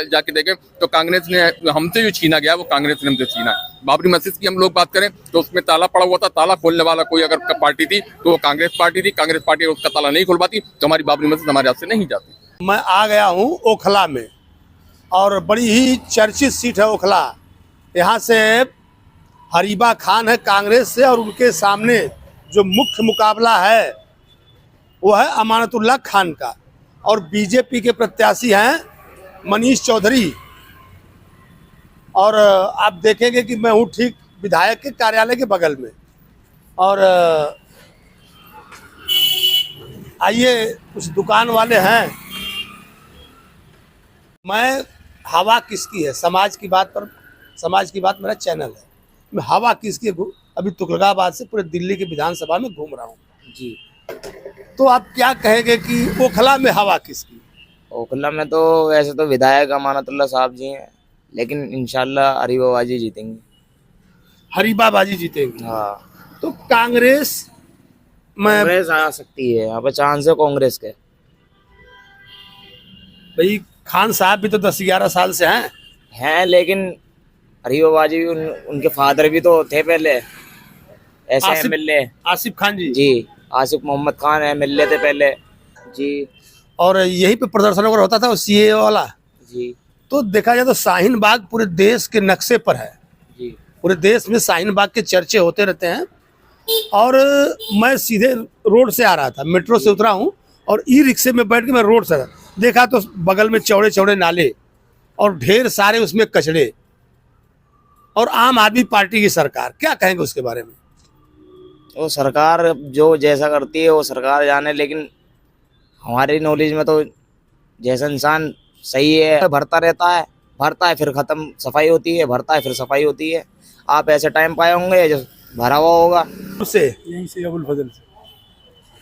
जाके देखें तो कांग्रेस ने हमसे जो छीना गया वो कांग्रेस ने हमसे छीना। बाबरी मस्जिद की हम लोग बात करें तो उसमें ताला पड़ा हुआ था, ताला खोलने वाला कोई अगर पार्टी थी तो वो कांग्रेस पार्टी थी। कांग्रेस पार्टी उसका ताला नहीं खुलवाती तो हमारी बाबरी मस्जिद हमारे हाथ से नहीं जाती। मैं आ गया हूँ ओखला में और बड़ी ही चर्चित सीट है ओखला। यहाँ से हरीबा खान है कांग्रेस से और उनके सामने जो मुख्य मुकाबला है वो है अमानतुल्लाह खान का, और बीजेपी के प्रत्याशी हैं मनीष चौधरी। और आप देखेंगे कि मैं हूँ ठीक विधायक के कार्यालय के बगल में। और आइए कुछ दुकान वाले हैं। मैं हवा किसकी है समाज की बात पर, समाज की बात मेरा चैनल है। मैं हवा किसकी अभी तुगलकाबाद से पूरे दिल्ली के विधानसभा में घूम रहा हूँ जी। तो आप क्या कहेंगे कि ओखला में हवा किसकी? ओखला में तो वैसे तो विधायक अमानतुल्लाह साहब जी हैं, लेकिन इंशाल्लाह हरीबा बाजी जीतेंगे। हरीबा बाजी जीतेंगे? हाँ। तो कांग्रेस आ सकती है यहाँ पे, चांस है कांग्रेस के। भाई खान साहब भी तो 10-11 साल से हैं, लेकिन हरीबा बाजी भी उनके फादर भी तो थे पहले ऐसे एमएलए। आसिफ खान जी, आसिफ मोहम्मद खान एमएलए थे पहले जी। और यही पे प्रदर्शन वगैरह होता था सीए वाला जी। तो देखा जाए तो शाहीन बाग पूरे देश के नक्शे पर है जी। पूरे देश में शाहीन बाग के चर्चे होते रहते हैं। और मैं सीधे रोड से आ रहा था, मेट्रो से उतरा हूँ और ई रिक्शे में बैठ के मैं रोड से देखा तो बगल में चौड़े चौड़े नाले और ढेर सारे उसमें कचड़े, और आम आदमी पार्टी की सरकार। क्या कहेंगे उसके बारे में? वो सरकार जो जैसा करती है वो सरकार जाने, लेकिन हमारी नॉलेज में तो जैसा इंसान सही है भरता रहता है, भरता है फिर खत्म, सफाई होती है, भरता है फिर सफाई होती है। आप ऐसे टाइम पाए होंगे जो भरा हुआ होगा। उससे यहीं से अबुल फजल से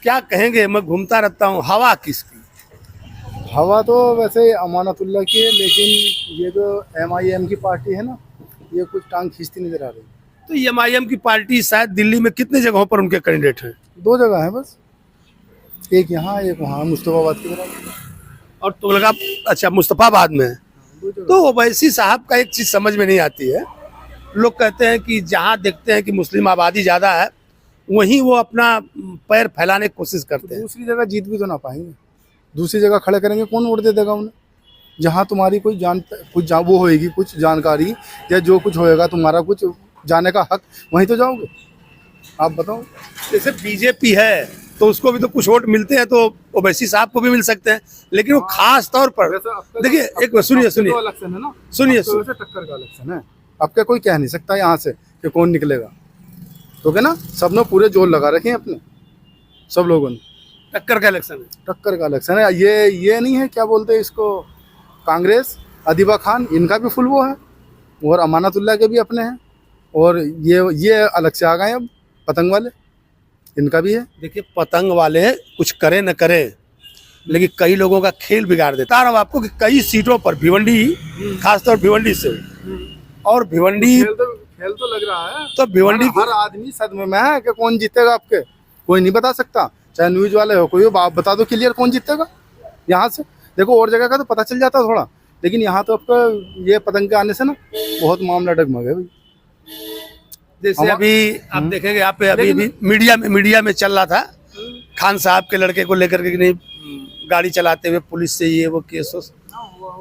क्या कहेंगे? मैं घूमता रहता हूँ। हवा किसकी? हवा तो वैसे अमानतुल्लाह की है, लेकिन ये जो MIM की पार्टी है ना, ये कुछ टांग खींचती नजर आ रही है। तो MIM की पार्टी शायद दिल्ली में कितने जगहों पर उनके कैंडिडेट हैं? 2 जगह है बस, एक यहाँ एक वहाँ, मुस्तफाबाद की तरफ। और तुगलका अच्छा मुस्तफाबाद में। तो ओवैसी साहब का एक चीज समझ में नहीं आती है। लोग कहते हैं कि जहाँ देखते हैं कि मुस्लिम आबादी ज्यादा है वहीं वो अपना पैर फैलाने की कोशिश करते हैं। दूसरी जगह जीत भी तो ना पाएंगे, दूसरी जगह खड़े करेंगे, कौन वोट दे देगा उन्हें? जहाँ तुम्हारी कोई वो होएगी, कुछ जानकारी या जो कुछ होएगा तुम्हारा कुछ जाने का हक, वहीं तो जाओगे। आप बताओ। जैसे बीजेपी है तो उसको भी तो कुछ वोट मिलते हैं, तो ओवैसी साहब को भी मिल सकते हैं, लेकिन वो खास तौर पर देखिए एक सुनिए इलेक्शन है ना, सुनिए टक्कर का इलेक्शन है। अब क्या कोई कह नहीं सकता यहाँ से कि कौन निकलेगा, तो क्या ना, सबने पूरे जोर लगा रखे हैं अपने, सब लोगों ने। टक्कर का इलेक्शन है, टक्कर का इलेक्शन है। ये नहीं है, क्या बोलते हैं इसको, कांग्रेस हरीबा खान इनका भी फुल वो है, और अमानतुल्लाह के भी अपने हैं, और ये अलग से आ गए अब पतंग वाले, इनका भी है। देखिए पतंग वाले कुछ करे न करे, लेकिन कई लोगों का खेल बिगाड़ देता है। आपको कि कई सीटों पर भिवंडी, खासतौर भिवंडी से, और भिवंडी खेल तो लग रहा है, तो भिवंडी हर आदमी सदमे में है कि कौन जीतेगा। आपके कोई नहीं बता सकता, चाहे न्यूज वाले हो कोई हो, आप बता दो क्लियर कौन जीतेगा। यहाँ से देखो, और जगह का तो पता चल जाता है थोड़ा, लेकिन यहाँ तो आपका ये पतंग के आने से ना बहुत मामला डगमग है भाई। जैसे अभी आप देखेंगे यहाँ पे अभी मीडिया में चल रहा था खान साहब के लड़के को लेकर के, नहीं गाड़ी चलाते हुए पुलिस से ये वो केस हो,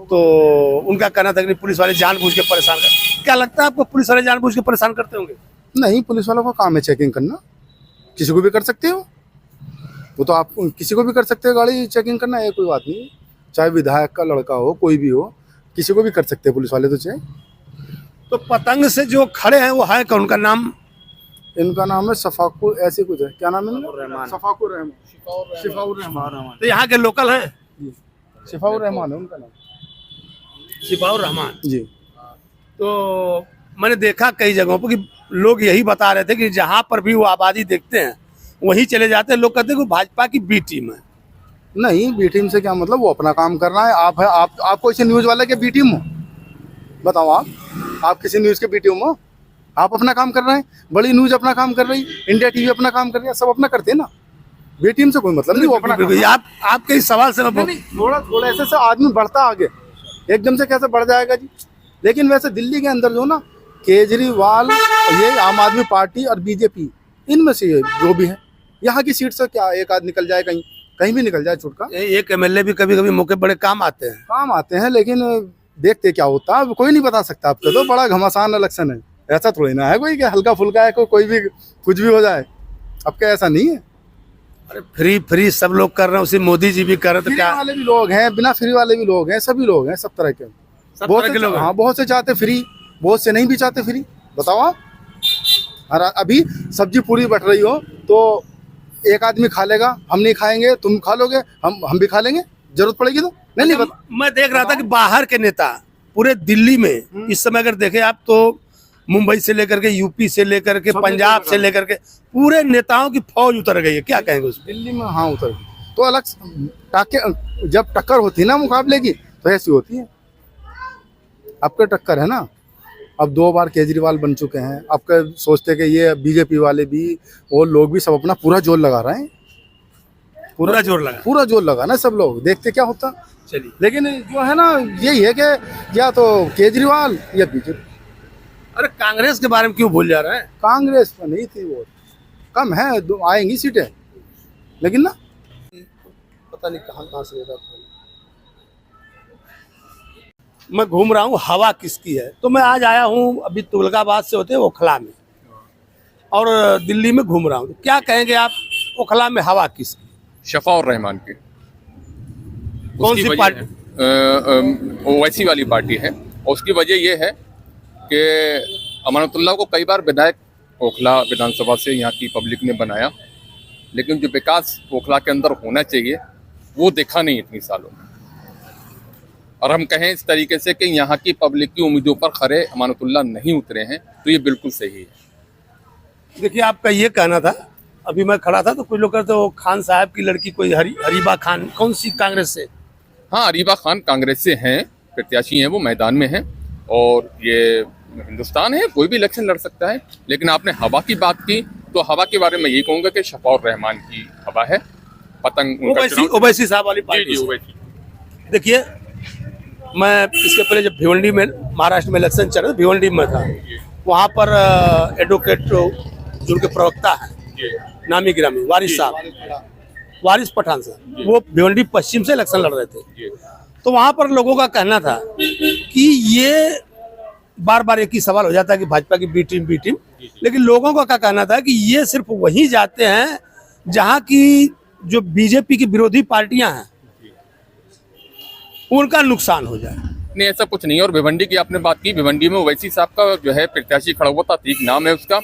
तो उनका कहना था कि पुलिस वाले जानबूझ के परेशान कर। क्या लगता है आपको पुलिस वाले जानबूझ के परेशान करते होंगे? नहीं, पुलिस वालों का काम है चेकिंग करना, किसी को भी कर सकते हो वो तो, आप किसी को भी कर सकते हो गाड़ी चेकिंग करना, ये कोई बात नहीं। चाहे विधायक का लड़का हो, कोई भी हो, किसी को भी कर सकते हैं पुलिस वाले तो चाहे। तो पतंग से जो खड़े हैं वो है कौन? उनका नाम? इनका नाम है सफाकुर, ऐसे कुछ है, क्या नाम है? सफाकुर रहमान, शिफाउर रहमान। तो यहाँ के लोकल हैं? शिफाउर रहमान है उनका नाम, शिफाउर रहमान जी। तो मैंने देखा कई जगहों पर कि लोग यही बता रहे थे कि जहाँ पर भी वो आबादी देखते हैं वहीं चले जाते हैं। लोग कहते हैं कि भाजपा की बी टीम है। नहीं, बी टीम से क्या मतलब, वो अपना काम कर रहा है। आप कोई न्यूज वाले के बी टीम हो? बताओ, आप किसी न्यूज के बी टीम हो? आप अपना काम कर रहे हैं, बड़ी न्यूज अपना काम कर रही, इंडिया टीवी अपना काम कर रही है, सब अपना करते हैं ना। बी टीम से कोई मतलब नहीं, वो अपना। आपके इस सवाल से थोड़ा ऐसे से आदमी बढ़ता आगे, एकदम से कैसे बढ़ जाएगा जी। लेकिन वैसे दिल्ली के अंदर जो ना केजरीवाल, ये आम आदमी पार्टी और बीजेपी, इनमें से जो भी है, यहाँ की सीट से क्या एक आध निकल जाए, कहीं कहीं भी निकल जाए छुटका। एक एमएलए भी कभी कभी मौके बड़े काम आते हैं। काम आते हैं, लेकिन देखते क्या होता है कोई नहीं बता सकता। आपका तो बड़ा घमासान इलेक्शन है, ऐसा थोड़ी ना है कोई कि हल्का फुल्का है, कोई भी कुछ भी हो जाए। अब क्या ऐसा नहीं है। अरे फ्री फ्री सब लोग कर रहे हैं, उसी मोदी जी भी कर रहे हैं, तो फ्री क्या वाले भी लोग हैं, बिना फ्री वाले भी लोग हैं, सभी लोग हैं, सब तरह के। सब बहुत तरह के से लोग हैं। हाँ, बहुत से चाहते फ्री, बहुत से नहीं भी चाहते फ्री। बताओ आप, और अभी सब्जी पूरी बट रही हो तो एक आदमी खा लेगा, हम नहीं खाएंगे, तुम खा लोगे, हम भी खा लेंगे, जरूरत पड़ेगी तो नहीं बता। मैं देख रहा था कि बाहर के नेता पूरे दिल्ली में इस समय अगर देखें आप तो मुंबई से लेकर के, यूपी से लेकर के, पंजाब से लेकर के पूरे नेताओं की फौज उतर गई है। क्या कहेंगे उसमें? दिल्ली में हाँ उतर गई। तो अलग टाके जब टक्कर होती है ना मुकाबले की, तो ऐसी होती है। आपके टक्कर है ना, अब 2 बार केजरीवाल बन चुके हैं। आपके सोचते कि ये बीजेपी वाले भी और लोग भी सब अपना पूरा जोर लगा रहे हैं, पूरा जोर लगा। पूरा जोर लगा ना सब लोग, देखते क्या होता। चलिए, लेकिन जो है ना, यही है कि या तो केजरीवाल या बीजेपी। अरे कांग्रेस के बारे में क्यों भूल जा रहे हैं? कांग्रेस में नहीं थी, वो कम है, आएंगी सीटें, लेकिन ना पता नहीं कहाँ से लेगा। मैं घूम रहा हूँ हवा किसकी है, तो मैं आज आया हूँ अभी तुगलकाबाद से होते ओखला में, और दिल्ली में घूम रहा हूँ। तो क्या कहेंगे आप, ओखला में हवा किसकी? शफा और रहमान की। कौन सी पार्टी? ओवैसी वाली पार्टी है। और उसकी वजह यह है कि अमानतुल्लाह को कई बार विधायक ओखला विधानसभा से यहाँ की पब्लिक ने बनाया, लेकिन जो विकास ओखला के अंदर होना चाहिए वो देखा नहीं इतनी सालों में। और हम कहें इस तरीके से कि यहाँ की पब्लिक की उम्मीदों पर खरे अमानतुल्लाह नहीं उतरे हैं, तो ये बिल्कुल सही है। देखिए, आपका ये कहना था, अभी मैं खड़ा था तो कुछ लोग कहते वो खान साहब की लड़की कोई हरीबा खान, कौन सी कांग्रेस से? हाँ, अरीबा खान कांग्रेस से हैं, प्रत्याशी हैं, वो मैदान में हैं। और ये हिंदुस्तान है, कोई भी इलेक्शन लड़ सकता है। लेकिन आपने हवा की बात की, तो हवा के बारे में यही कहूँगा कि शफा और रहमान की हवा है। पतंग ओवैसी साहब वाली पार्टी से। ओवैसी। देखिए, मैं इसके पहले जब भिवंडी में महाराष्ट्र में इलेक्शन चल रहा था, भिवंडी में था, वहाँ पर एडवोकेट जो उनके प्रवक्ता हैं, नामी गिरामी वारिस साहब, वारिस पठान साहब, वो भिवंडी पश्चिम से इलेक्शन लड़ रहे थे। तो वहाँ पर लोगों का कहना था कि ये बार बार एक ही सवाल हो जाता है कि भाजपा की बी टीम, लेकिन लोगों का क्या कहना था कि ये सिर्फ वहीं जाते हैं जहाँ की जो बीजेपी की विरोधी पार्टियां हैं उनका नुकसान हो जाए। नहीं, ऐसा कुछ नहीं है। और भिवंडी की आपने बात की, भिवंडी में ओवैसी साहब का जो है प्रत्याशी खड़ा हुआ था, अतीक नाम है उसका,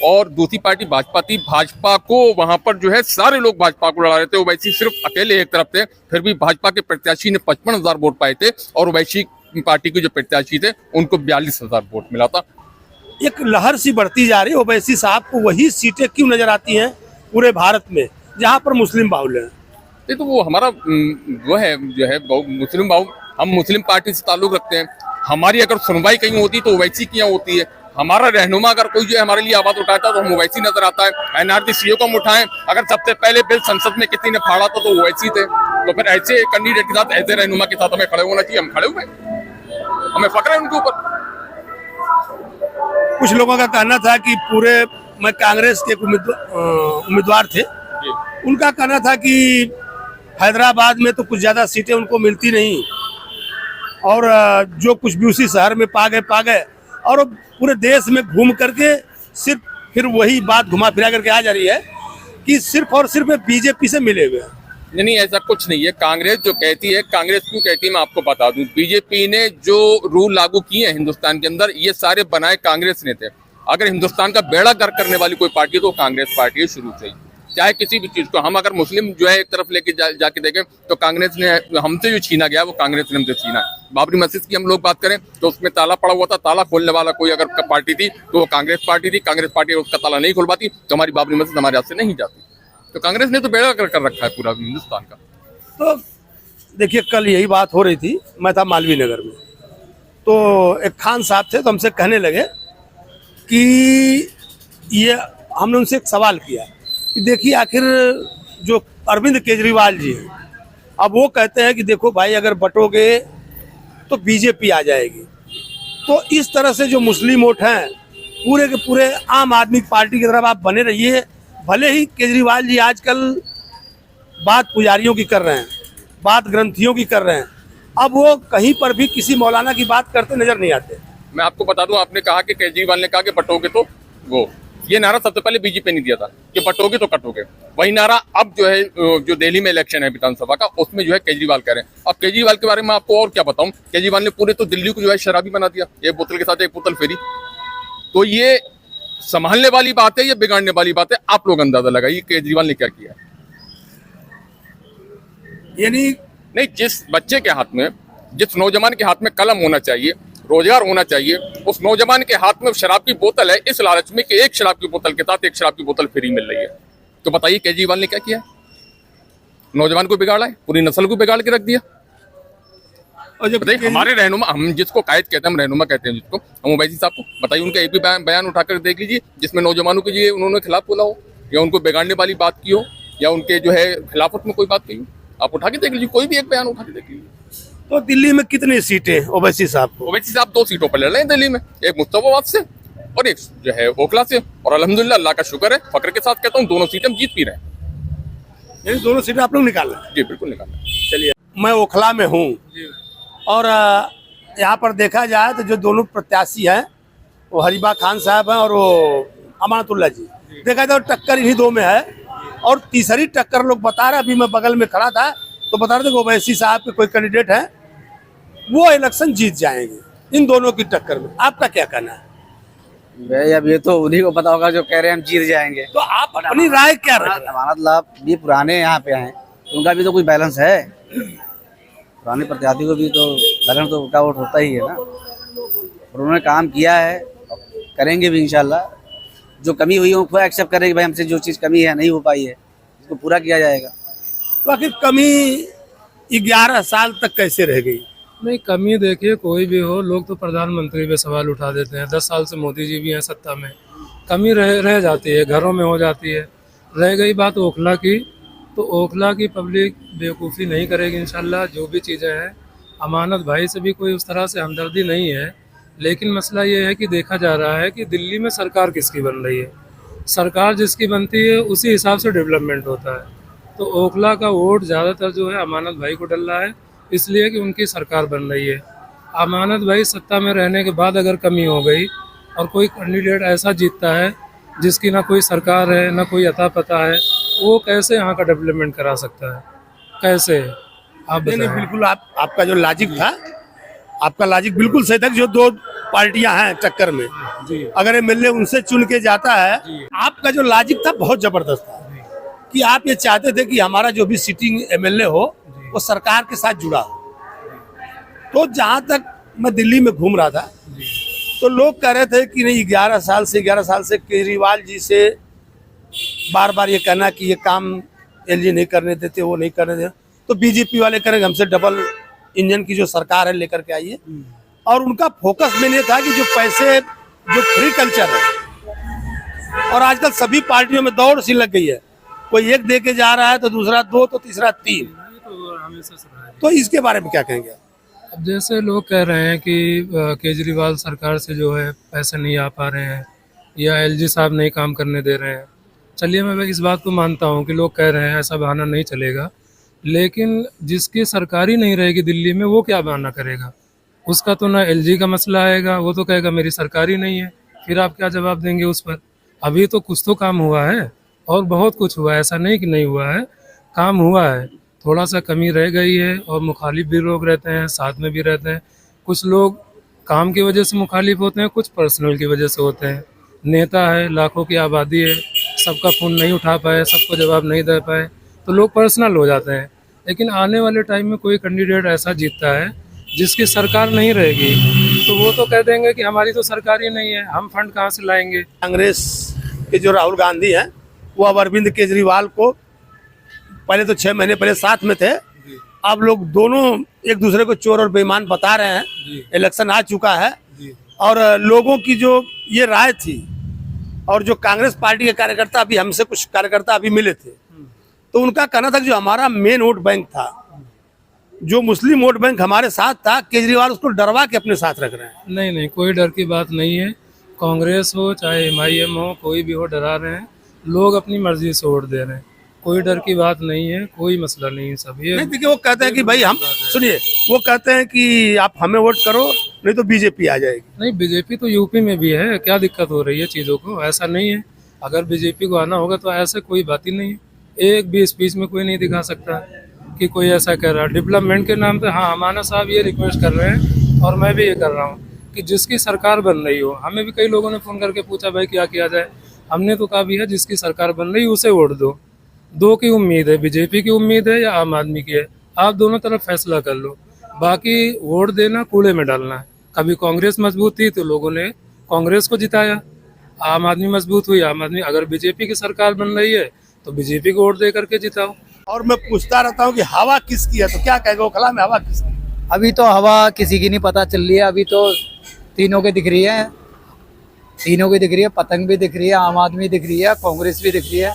और दूसरी पार्टी भाजपा थी। भाजपा को वहां पर जो है सारे लोग भाजपा को लड़ा रहे थे, ओवैसी सिर्फ अकेले एक तरफ थे। फिर भी भाजपा के प्रत्याशी ने 55,000 वोट पाए थे, और ओवैसी पार्टी के जो प्रत्याशी थे उनको 42,000 वोट मिला था। एक लहर सी बढ़ती जा रही है, ओवैसी साहब को वही सीटें क्यों नजर आती हैं पूरे भारत में जहां पर मुस्लिम बाहुल्य हैं? ये तो वो हमारा वो है जो है मुस्लिम बाहु, हम मुस्लिम पार्टी से ताल्लुक रखते हैं। हमारी अगर सुनवाई कहीं होती तो ओवैसी की यहाँ होती है। हमारा रहनुमा अगर कोई जो है हमारे लिए आवाज उठाता तो हम ओवैसी नजर आता है। एनआरसी सीओ को हम उठाएं, अगर सबसे पहले बिल संसद में किसी ने फाड़ा था तो ओवैसी थे। तो फिर ऐसे कैंडिडेट के साथ, ऐसे रहनुमा के साथ हमें खड़े होना चाहिए। हम खड़े हुए, हमें फक्र है उनके ऊपर। कुछ लोगों का कहना था कि पूरे, मैं कांग्रेस के उम्मीदवार थे, उनका कहना था कि हैदराबाद में तो कुछ ज्यादा सीटें उनको मिलती नहीं, और जो कुछ भी उसी शहर में पा गए, और पूरे देश में घूम करके सिर्फ फिर वही बात घुमा फिरा करके आ जा रही है कि सिर्फ और सिर्फ बीजेपी से मिले हुए। नहीं, ऐसा कुछ नहीं है। कांग्रेस जो कहती है, कांग्रेस क्यों कहती है मैं आपको बता दूं। बीजेपी ने जो रूल लागू किए हैं हिंदुस्तान के अंदर, ये सारे बनाए कांग्रेस ने थे। अगर हिंदुस्तान का बेड़ा गर्क करने वाली कोई पार्टी तो कांग्रेस पार्टी है शुरू से ही, चाहे किसी भी चीज को। हम अगर मुस्लिम जो है एक तरफ लेके जाके देखें तो कांग्रेस ने हमसे जो छीना गया वो कांग्रेस ने हमसे छीना। बाबरी मस्जिद की हम लोग बात करें तो उसमें ताला पड़ा हुआ था, ताला खोलने वाला कोई अगर पार्टी थी तो वो कांग्रेस पार्टी थी। कांग्रेस पार्टी उसका ताला नहीं खुलवाती तो हमारी बाबरी मस्जिद हमारे हाथ से नहीं जाती। तो कांग्रेस ने तो बेड़ा कर रखा है पूरा हिंदुस्तान का। तो देखिए, कल यही बात हो रही थी, मैं था मालवीय नगर में, तो एक खान साहब थे, तो हमसे कहने लगे कि ये, हमने उनसे एक सवाल किया कि देखिए आखिर जो अरविंद केजरीवाल जी हैं, अब वो कहते हैं कि देखो भाई, अगर बटोगे तो बीजेपी आ जाएगी। तो इस तरह से जो मुस्लिम वोट हैं पूरे के पूरे आम आदमी पार्टी की तरफ आप बने रहिए। भले ही केजरीवाल जी आजकल बात पुजारियों की कर रहे हैं, बात ग्रंथियों की कर रहे हैं, अब वो कहीं पर भी किसी मौलाना की बात करते नजर नहीं आते। मैं आपको बता दूं, आपने कहा कि केजरीवाल ने कहा कि बटोगे तो वो, ये नारा सबसे पहले बीजेपी ने दिया था कि बटोगे तो कटोगे। वही नारा अब जो है, जो दिल्ली में इलेक्शन है विधानसभा का, उसमें जो है केजरीवाल कह रहे हैं। अब केजरीवाल के बारे में आपको और क्या बताऊं, केजरीवाल ने पूरे तो दिल्ली को जो है शराबी बना दिया, एक बोतल के साथ एक बोतल फ्री। तो ये संभालने वाली बात है, ये बिगाड़ने वाली बात है। आप लोग अंदाजा लगाइए केजरीवाल ने क्या किया। यानी नहीं, जिस बच्चे के हाथ में, जिस नौजवान के हाथ में कलम होना चाहिए, रोजगार होना चाहिए, उस नौजवान के हाथ में शराब की बोतल है, इस लालच में कि एक शराब की बोतल के साथ एक शराब की बोतल फ्री मिल रही है। तो बताइए केजरीवाल ने क्या किया? नौजवान को बिगाड़ा है, पूरी नस्ल को बिगाड़ के रख दिया। और जब बताइए हमारे रहनुमा, हम जिसको कायद कहते हैं, हम रहनुमा कहते हैं जिसको, हम ओवैसी साहब को बताइए, उनका एक भी बयान उठाकर देख लीजिए जिसमें नौजवानों के लिए उन्होंने खिलाफ बोला हो, या उनको बिगाड़ने वाली बात की हो, या उनके जो है खिलाफत में कोई बात की हो। आप उठा के देख लीजिए, कोई भी एक बयान उठा के देख लीजिए। तो दिल्ली में कितनी सीटें ओवैसी साहब को? ओवैसी साहब 2 सीटों पर लड़ रहे हैं दिल्ली में, एक मुस्तफाबाद से और एक जो है ओखला से। और अल्हम्दुलिल्लाह, अल्लाह का शुक्र है, फक्र के साथ कहता हूँ, दोनों सीटें हम जीत भी रहे हैं। यानी दोनों सीटें आप लोग निकाल रहे हैं? जी बिल्कुल निकाल रहे हैं। चलिए, मैं ओखला में हूँ और यहाँ पर देखा जाए तो जो दोनों प्रत्याशी हैं वो हरीबा खान साहब हैं और वो अमानतुल्लाह जी। देखा जाए तो टक्कर इन्हीं दो में है। और तीसरी टक्कर लोग बता रहे, अभी मैं बगल में खड़ा था तो बता रहे थे कि ओवैसी साहब के कोई कैंडिडेट है, वो इलेक्शन जीत जाएंगे इन दोनों की टक्कर में। आपका क्या कहना है? भाई अब ये तो उन्हीं को पता होगा जो कह रहे हैं हम जीत जाएंगे। तो आप अपनी राय क्या रखें? अमानत लाभ भी पुराने यहाँ पे आए, उनका भी तो कुछ बैलेंस है। पुराने प्रत्याशी को भी तो बैलेंस तो का वोट होता ही है ना। और उन्होंने काम किया है, करेंगे भी इंशाल्लाह। जो कमी हुई है वो एक्सेप्ट करेंगे, भाई हमसे जो चीज़ कमी है नहीं हो पाई है उसको पूरा किया जाएगा। तो आखिर कमी 11 साल तक कैसे रह गई? नहीं, कमी देखिए कोई भी हो, लोग तो प्रधानमंत्री पे सवाल उठा देते हैं। 10 साल से मोदी जी भी हैं सत्ता में, कमी रह जाती है, घरों में हो जाती है। रह गई बात ओखला की, तो ओखला की पब्लिक बेवकूफ़ी नहीं करेगी इंशाल्लाह। जो भी चीज़ें हैं, अमानत भाई से भी कोई उस तरह से हमदर्दी नहीं है, लेकिन मसला ये है कि देखा जा रहा है कि दिल्ली में सरकार किसकी बन रही है। सरकार जिसकी बनती है उसी हिसाब से डेवलपमेंट होता है। तो ओखला का वोट ज़्यादातर जो है अमानत भाई को डल रहा है, इसलिए कि उनकी सरकार बन रही है। अमानत भाई सत्ता में रहने के बाद अगर कमी हो गई और कोई कैंडिडेट ऐसा जीतता है जिसकी ना कोई सरकार है ना कोई अता पता है, वो कैसे यहाँ का डेवलपमेंट करा सकता है? कैसे? आप नहीं, बताएं। बिल्कुल आपका जो लॉजिक था, आपका लॉजिक बिल्कुल सही था कि जो दो पार्टियां हैं टक्कर में, अगर एमएलए उनसे चुन के जाता है, आपका जो लॉजिक था बहुत जबरदस्त था कि आप ये चाहते थे कि हमारा जो भी सिटिंग एमएलए हो वो सरकार के साथ जुड़ा हो। तो जहां तक मैं दिल्ली में घूम रहा था तो लोग कह रहे थे कि नहीं, 11 साल से केजरीवाल जी से बार बार ये कहना कि ये काम एलजी नहीं करने देते, वो नहीं करने देते, तो बीजेपी वाले करेंगे हमसे डबल इंजन की जो सरकार है लेकर के आइए। और उनका फोकस में ये था कि जो पैसे, जो फ्री कल्चर है, और आजकल सभी पार्टियों में दौड़ सी लग गई है, कोई एक दे के जा रहा है तो दूसरा 2 तो तीसरा 3। तो इसके बारे में क्या कहेंगे? अब जैसे लोग कह रहे हैं कि केजरीवाल सरकार से जो है पैसे नहीं आ पा रहे हैं या एलजी साहब नहीं काम करने दे रहे हैं। चलिए, मैं इस बात को मानता हूँ कि लोग कह रहे हैं, ऐसा बहाना नहीं चलेगा। लेकिन जिसकी सरकार ही नहीं रहेगी दिल्ली में, वो क्या बहाना करेगा? उसका तो ना एलजी का मसला आएगा, वो तो कहेगा मेरी सरकार ही नहीं है। फिर आप क्या जवाब देंगे उस पर? अभी तो कुछ तो काम हुआ है और बहुत कुछ हुआ है, ऐसा नहीं कि नहीं हुआ है, काम हुआ है। थोड़ा सा कमी रह गई है और मुखालिफ भी लोग रहते हैं, साथ में भी रहते हैं। कुछ लोग काम की वजह से मुखालिफ होते हैं, कुछ पर्सनल की वजह से होते हैं। नेता है, लाखों की आबादी है, सबका फ़ोन नहीं उठा पाए, सबको जवाब नहीं दे पाए, तो लोग पर्सनल हो जाते हैं। लेकिन आने वाले टाइम में कोई कैंडिडेट ऐसा जीतता है जिसकी सरकार नहीं रहेगी, तो वो तो कह देंगे कि हमारी तो सरकार ही नहीं है, हम फंड कहाँ से लाएंगे। कांग्रेस के जो राहुल गांधी हैं वो अब अरविंद केजरीवाल को, पहले तो 6 महीने पहले साथ में थे, अब लोग दोनों एक दूसरे को चोर और बेईमान बता रहे हैं। इलेक्शन आ चुका है और लोगों की जो ये राय थी, और जो कांग्रेस पार्टी के कार्यकर्ता, अभी हमसे कुछ कार्यकर्ता अभी मिले थे, तो उनका कहना था कि जो हमारा मेन वोट बैंक था जो मुस्लिम वोट बैंक हमारे साथ था, केजरीवाल उसको डरवा के अपने साथ रख रहे हैं। नहीं नहीं, कोई डर की बात नहीं है। कांग्रेस हो चाहे MIM हो, कोई भी हो, डरा रहे हैं लोग, अपनी मर्जी से वोट दे रहे हैं। कोई डर की बात नहीं है, कोई मसला नहीं है। सब ये नहीं, देखिए वो कहते हैं कि भाई हम, सुनिए, वो कहते हैं कि आप हमें वोट करो नहीं तो बीजेपी आ जाएगी। नहीं, बीजेपी तो यूपी में भी है, क्या दिक्कत हो रही है चीज़ों को? ऐसा नहीं है, अगर बीजेपी को आना होगा तो ऐसे कोई बात ही नहीं है। एक भी स्पीच में कोई नहीं दिखा सकता कि कोई ऐसा कह रहा है डेवलपमेंट के नाम पे। हाँ, अमाना साहब ये रिक्वेस्ट कर रहे हैं और मैं भी ये कर रहा हूँ कि जिसकी सरकार बन रही हो, हमें भी कई लोगों ने फ़ोन करके पूछा भाई क्या किया जाए। हमने तो कहा भी है जिसकी सरकार बन रही है उसे वोट दो। दो की उम्मीद है, बीजेपी की उम्मीद है या आम आदमी की है, आप दोनों तरफ फैसला कर लो। बाकी वोट देना कूड़े में डालना है। कभी कांग्रेस मजबूत थी तो लोगों ने कांग्रेस को जिताया, आम आदमी मजबूत हुई, आम आदमी। अगर बीजेपी की सरकार बन रही है तो बीजेपी को वोट दे करके जिताओ। और मैं पूछता रहता हूँ कि हवा किसकी है, तो क्या कहेंगे ओखला में हवा किसकी? अभी तो हवा किसी की नहीं पता चल रही है। अभी तो तीनों की दिख रही है, तीनों की दिख रही है। पतंग भी दिख रही है, आम आदमी दिख रही है, कांग्रेस भी दिख रही है।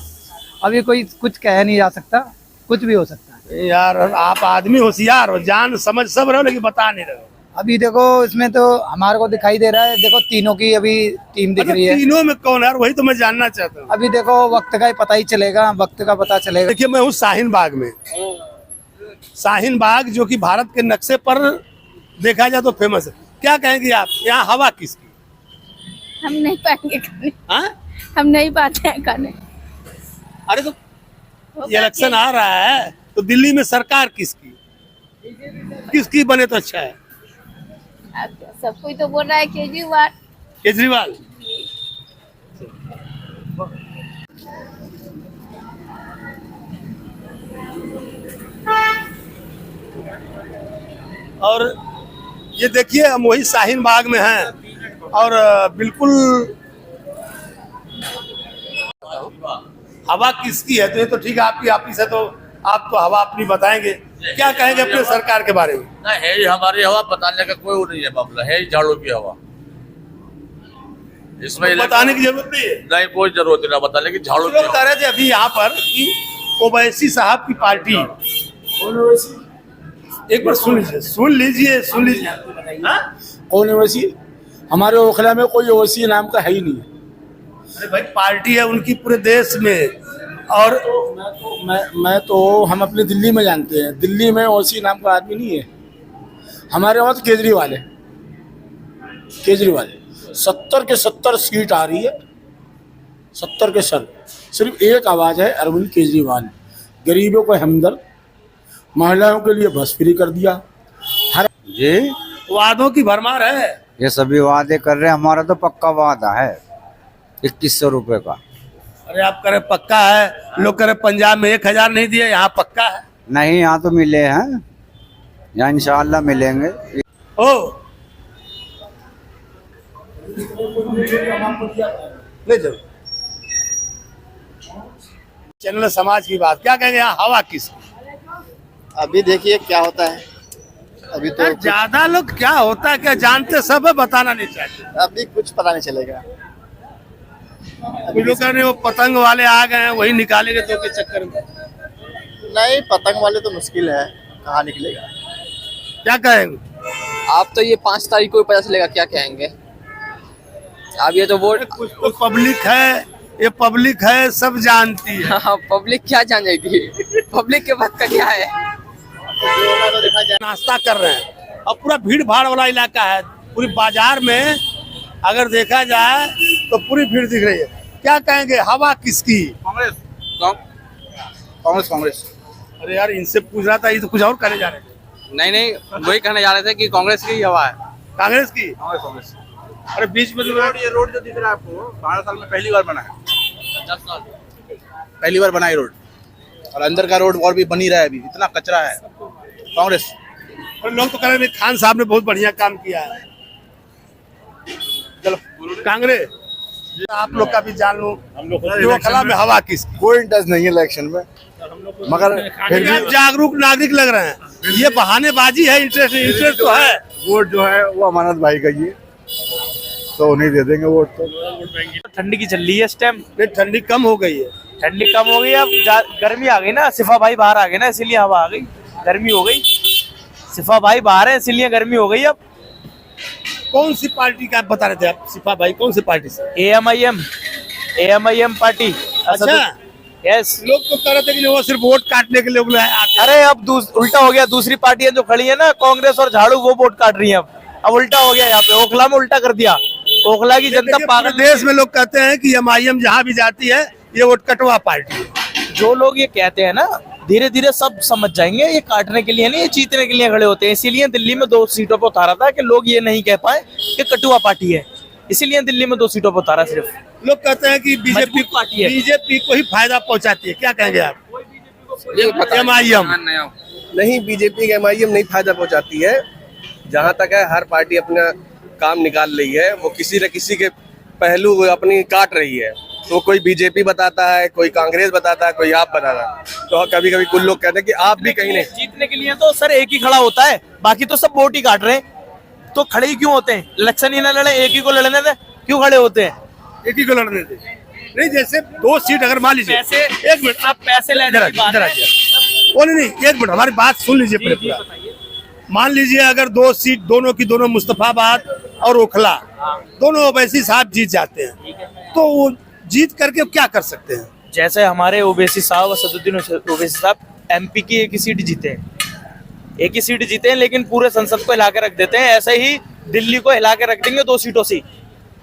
अभी कोई कुछ कह नहीं जा सकता, कुछ भी हो सकता है। यार आप आदमी होशियार हो, जान समझ सब रहो, लेकिन बता नहीं रहे हो। अभी देखो इसमें तो हमारे को दिखाई दे रहा है, देखो तीनों की अभी टीम दिख रही है। तीनों में कौन है, वही तो मैं जानना चाहता हूँ। अभी देखो वक्त का ही पता ही चलेगा, वक्त का पता चलेगा। देखिए मैं हूँ शाहीन बाग में। शाहीन बाग जो कि भारत के नक्शे पर देखा जाए तो फेमस है। क्या कहेंगे आप, यहाँ हवा किसकी? हम नहीं पाएंगे खाने, हाँ? हम नहीं पाते हैं खाने। अरे तो इलेक्शन आ रहा है तो दिल्ली में सरकार किसकी, किसकी बने तो अच्छा है? सब कोई तो बोल रहा है केजरीवाल। केजरीवाल। और ये देखिए हम वही शाहीन बाग में हैं और बिल्कुल हवा किसकी है, तो ये तो ठीक है आपकी ऑफिस है तो आप तो हवा अपनी बताएंगे। क्या कहेंगे अपने सरकार के बारे में? ना है ही हमारी हवा, बताने का कोई वो नहीं है मामला, है ही झाड़ू की हवा। इसमें बताने की जरूरत नहीं है। नहीं, कोई जरूरत नहीं बताने की, झाड़ू की लोग कह हवा। रहे थे अभी यहाँ पर कि ओवैसी साहब की पार्टी, एक बार सुन लीजिए। कौन ओवैसी? हमारे ओखला में कोई ओवैसी नाम का है ही नहीं। अरे भाई पार्टी है उनकी पूरे देश में। और मैं तो हम अपने दिल्ली में जानते हैं, दिल्ली में ओवैसी नाम का आदमी नहीं है। हमारे वहाँ तो केजरीवाल है, केजरीवाल 70 के 70 सीट आ रही है, 70 के 70। सिर्फ एक आवाज़ है, अरविंद केजरीवाल। गरीबों को हमदर्द, महिलाओं के लिए बस फ्री कर दिया। हर जी वादों की भरमार है। ये सभी वादे कर रहे हैं, हमारा तो पक्का वादा है 2100 रुपये का। अरे आप कह रहे पक्का है, लोग कह रहे पंजाब में 1000 नहीं दिए, यहाँ पक्का है। नहीं, यहाँ तो मिले हैं, यहाँ इंशाल्लाह मिलेंगे। ओ नहीं जरूर चैनल समाज की बात, क्या कहेंगे यहाँ हवा किस? अभी देखिए क्या होता है। अभी तो ज्यादा लोग क्या होता है क्या जानते सब है, बताना नहीं चाहते। अभी कुछ पता नहीं चलेगा। कुछ लोग कह रहे वो पतंग वाले आ गए हैं, वही निकालेंगे तो के चक्कर में। नहीं, पतंग वाले तो मुश्किल है, कहाँ निकलेगा। क्या कहेंगे आप? तो ये 5 तारीख को पता चलेगा क्या कहेंगे। अब ये तो वोट, कुछ तो पब्लिक है, ये पब्लिक है सब जानती है। हाँ, पब्लिक क्या जान जाएगी, पब्लिक के बात का क्या है। नाश्ता कर रहे हैं और पूरा भीड़ भाड़ वाला इलाका है। पूरी बाजार में अगर देखा जाए तो पूरी भीड़ दिख रही है। क्या कहेंगे हवा किसकी? कांग्रेस कांग्रेस कांग्रेस। अरे यार इनसे पूछ रहा था, ये तो कुछ और करने जा रहे थे। नहीं, वही कहने जा रहे थे कि कांग्रेस की हवा है। कांग्रेस की? कांग्रेस। अरे बीच में ये रोड जो दिख रहा है आपको 12 साल में पहली बार बना है, 10 साल पहली बार बना है रोड। और अंदर का रोड और भी बनी रहा है, अभी इतना कचरा है। कांग्रेस। और लोग तो कह रहे हैं खान साहब ने बहुत बढ़िया काम किया है। चलो कांग्रेस। आप लोग का भी जान लो, ओखला में हवा किसकी? कोई इंटरेस्ट नहीं है इलेक्शन में, मगर फिर भी आप जागरूक नागरिक लग रहे हैं। ये बहानेबाजी है, इंटरेस्ट तो है। वोट जो है वो अमानत भाई का ही है, तो उन्हें दे देंगे वोट। तो ठंडी की चल रही है इस टाइम, ठंडी कम हो गई है। ठंडी कम हो गई, अब गर्मी आ गई ना, सिफा भाई बाहर आ गए ना, इसीलिए हवा आ गई, गर्मी हो गई। सिफा भाई बाहर है इसलिए गर्मी हो गई अब। कौन सी पार्टी का आप बता रहे थे आप, सिफा भाई कौन सी पार्टी से? AMIM party. अच्छा, यस। लोग तो कह रहे थे कि वो सिर्फ वोट काटने के लिए लोग आते हैं। अरे अब उल्टा हो गया, दूसरी पार्टियां जो खड़ी है ना कांग्रेस और झाड़ू वो वोट काट रही है। अब उल्टा हो गया, यहाँ पे ओखला में उल्टा कर दिया। ओखला की जनता पागल। देश में लोग कहते हैं कि MIM जहाँ भी जाती है ये वोट कटवा पार्टी है। जो लोग ये कहते हैं ना धीरे धीरे सब समझ जाएंगे, ये काटने के लिए नहीं, ये जीतने के लिए खड़े होते हैं। इसीलिए दिल्ली में 2 सीटों पर उतारा था कि लोग ये नहीं कह पाए कि कटुआ पार्टी है, इसीलिए दिल्ली में 2 सीटों पर उतारा। सिर्फ लोग कहते हैं कि बीजेपी पार्टी है, बीजेपी को ही फायदा पहुंचाती है, क्या कहेंगे आप? MIM नहीं, बीजेपी के MIM नहीं फायदा पहुंचाती है। जहां तक है हर पार्टी अपना काम निकाल रही है, वो किसी न किसी के पहलू अपनी काट रही है। तो कोई बीजेपी बताता है, कोई कांग्रेस बताता है, कोई आप बताता है। तो कभी कभी कुछ लोग कहते हैं कि आप भी कहीं नहीं। जीतने के लिए तो सर एक ही खड़ा होता है, बाकी तो सब वोट ही काट रहे हैं। तो खड़े ही क्यों होते हैं? इलेक्शन ही ना लड़े, एक ही को लड़ने दे, क्यों खड़े होते हैं? एक ही को लड़ने दे। नहीं, जैसे 2 सीट अगर मान लीजिए, एक मिनट आप पैसे ले इधर वो नहीं, एक मिनट हमारी बात सुन लीजिए पहले पूरा। मान लीजिए अगर 2 सीट दोनों की दोनों मुस्तफाबाद और ओखला दोनों ओवैसी साहब जीत जाते हैं, तो वो जीत करके क्या कर सकते हैं? जैसे हमारे ओवैसी साहब, असदुद्दीन ओवैसी साहब MP की एक ही सीट जीते हैं, एक ही सीट जीते हैं, लेकिन पूरे संसद को हिला के रख देते हैं। ऐसे ही दिल्ली को हिला के रख देंगे 2 सीटों से,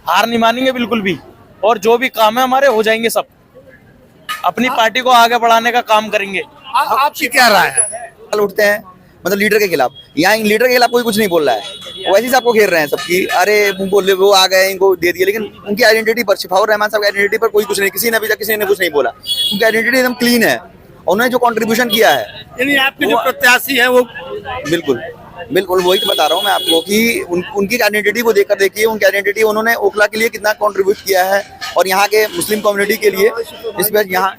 हार नहीं मानेंगे बिल्कुल भी। और जो भी काम है हमारे हो जाएंगे सब, अपनी पार्टी को आगे बढ़ाने का काम करेंगे। आपकी क्या राय है? उठते हैं मतलब लीडर के खिलाफ, यहाँ लीडर के खिलाफ कोई कुछ नहीं बोल रहा है, वैसे ही सबको घेर रहे हैं सबकी। अरे बोले वो आ गए, इनको दे दिए, लेकिन उनकी आइडेंटिटी पर, शिफाउर रहमान साहब की आइडेंटिटी पर कोई कुछ नहीं, किसी ने अभी तक किसी ने कुछ नहीं बोला। उनकी आइडेंटिटी एकदम क्लीन है, उन्होंने जो कंट्रीब्यूशन किया है, यानी आपके जो प्रत्याशी है वो बिल्कुल बिल्कुल वही तो बता रहा हूँ मैं आपको कि उनकी आइडेंटिटी को देखकर देखिए, उनकी आइडेंटिटी उन्होंने ओखला के लिए कितना कंट्रीब्यूट किया है और यहाँ के मुस्लिम कम्युनिटी के लिए। इस पर यहाँ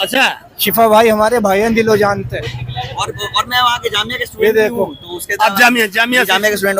अच्छा, शिफा भाई हमारे भाई हैं, दिलो जानते हैं। और मैं वहाँ के जामिया के स्टूडेंट हूँ, तो उसके आप जामिया के स्टूडेंट